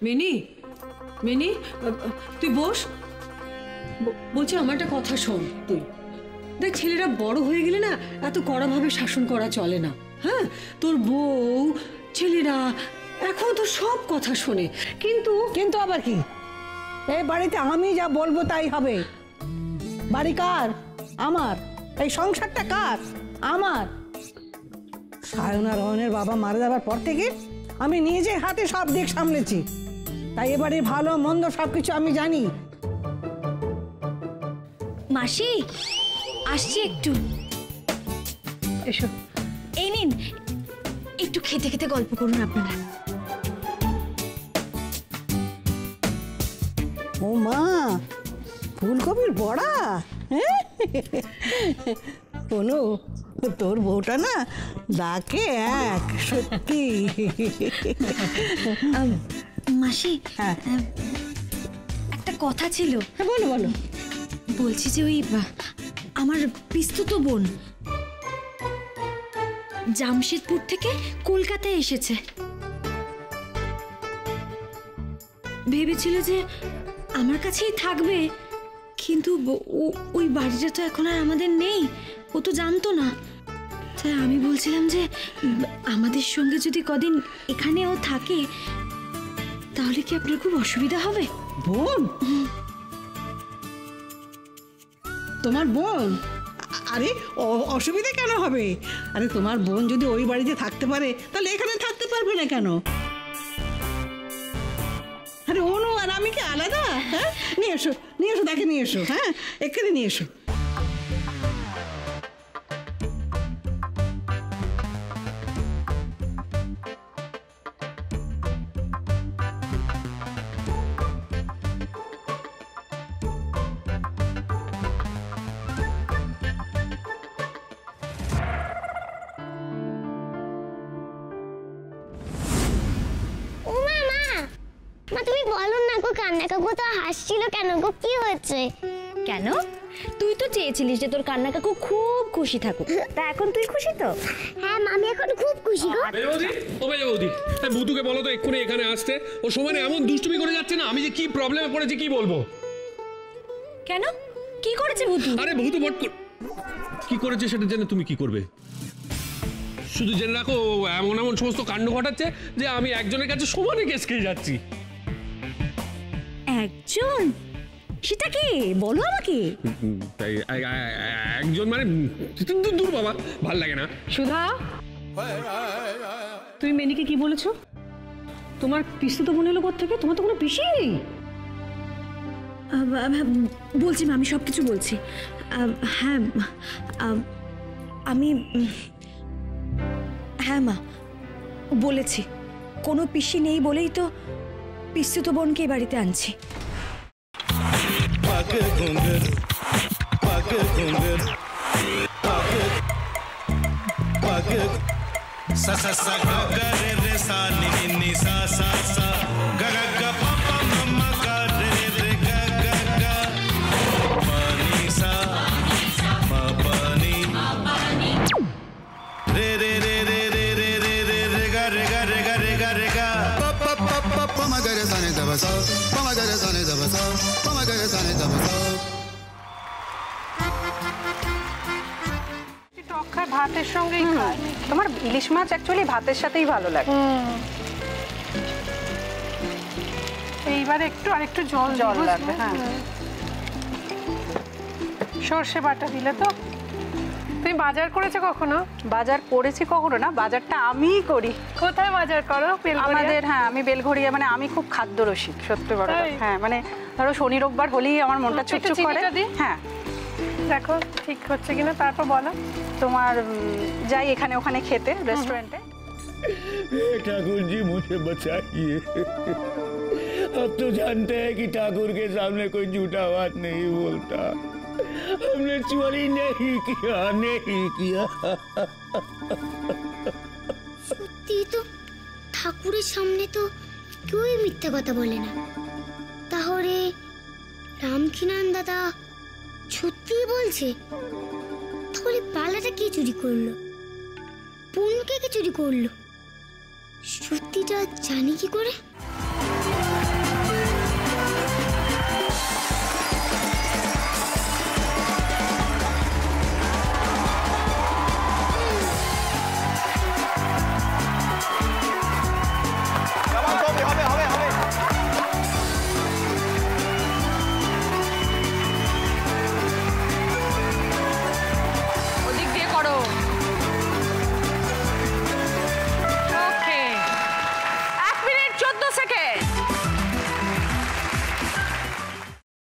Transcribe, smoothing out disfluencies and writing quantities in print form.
Mini, mini, তুই বস। বলছি আমার একটা কথা শোন। তুই দেখ, ছেলেরা বড় হয়ে গেলে না এত কড়াভাবে শাসন করা চলে না। হ্যাঁ, তোর বউ ছেলেরা এখন তো সব কথা শোনে, কিন্তু কিন্তু আবার কি? এই বাড়িতে আমি যা বলবো তাই হবে। বাড়ি কার? আমার। এই সংসারটা কার? আমার। সায়ন আর রয়নের বাবা মারা যাবার পর থেকে আমি নিজে হাতে সব দিক সামলেছি, তাই এবারে ভালো মন্দ সবকিছু আমি জানি। মাসি, আসছি একটু। এসো। এই নিন, একটু খেতে খেতে গল্প করুন আপনারা। ও মা, ফুলকপির বড়া? কোনো তোর বউটা না ডাকে এক, সত্যি। মাসি, হ্যাঁ, একটা কথা ছিল। বলো বলো। বলছি যে ওই আমার পিস্তুত বোন জামশেদপুর থেকে কলকাতায় এসেছে। ভেবেছিল যে আমার কাছেই থাকবে, কিন্তু ওই বাড়িটা তো এখন আর আমাদের নেই, ও তো জানতো না। তাই আমি বলছিলাম যে আমাদের সঙ্গে যদি কদিন এখানেও থাকে তাহলে কি আপনার খুব অসুবিধা হবে? বোন? তোমার বোন? আরে অসুবিধা কেন হবে? আরে তোমার বোন যদি ওই বাড়িতে থাকতে পারে তাহলে এখানে থাকতে পারবে না কেন? আরে অনু আর আমি কি আলাদা? হ্যাঁ, নিয়ে এসো, নিয়ে এসো, তাকে নিয়ে এসো। হ্যাঁ, এখানে নিয়ে এসো। তুমি বলো না গো, কান্না কাকু তো হাসছিল কেন গো? কি হয়েছে? কেন? তুই তো চেয়েছিলিস যে তোর কান্না কাকু খুব খুশি থাকুক, তা এখন তুই খুশি তো? হ্যাঁ মামি, এখন খুব খুশি গো। বৌদি, ভূতুকে বলো তো এক্ষুনি এখানে আসতে। ও সময় এমন দুষ্টুমি করে যাচ্ছে না, আমি যে কি প্রবলেমে পড়েছি কি বলবো। কেন? কি করেছে ভূতু? আরে ভূতু কি করেছে সেটা জেনে তুমি কি করবে? শুধু জেনে রাখো এমন এমন সমস্ত কাণ্ড ঘটাচ্ছে যে আমি একজনের কাছে সমানে কেস খেয়ে যাচ্ছি। একজন? সেটা কি বলো আমাকে। তাই একজন মানে দূর বাবা, ভাল লাগে না। সুধা, তুমি মেনিকে কি বলেছো? তোমার পিস্তু তো মনে হলো কোত্থেকে? তোমার তো কোনো পিসি নেই। বলছি মা, আমি সব কিছু বলছি। হ্যাঁ আমি, হ্যাঁ মা বলেছি, কোনো পিসি নেই বলেই তো পিস্তুত বোনকে বাড়িতে আনছি। ভাতের সঙ্গেই খায়। তোমার ইলিশ মাছ অ্যাকচুয়ালি ভাতের সাথেই ভালো লাগে। এইবার একটু আরেকটু জল লাগবে। হ্যাঁ, সর্ষে বাটা দিলে তো। তুমি বাজার করেছো কখনো? বাজার করেছি কখনো না, বাজারটা আমিই করি। কোথায় বাজার করো? আমাদের, হ্যাঁ আমি বেলঘড়িয়া, মানে আমি খুব খাদ্য রসিক, সত্যি বড়। হ্যাঁ মানে ধরো শনি রোববার হলেই আমার মনটা চুপচুপ করে। হ্যাঁ, দেখো ঠিক হচ্ছে কিনা, তারপর বলো। তোমার যাই এখানে ওখানে খেতে रेस्टोरेंट है। ठाकुर जी मुझे बचाइए, अब तो जानते हैं कि ठाकुर के सामने कोई झूठा बात नहीं बोलता। हमने चोरी नहीं किया। সত্যি তো, ঠাকুরের সামনে তো কেউই মিথ্যা কথা বলে না। তাহলে রামকিনান দাদা সত্যিই বলছে? তাহলে পালাটা কে চুরি করলো? বোনকে কে চুরি করলো? সত্যিটা জানি কি করে?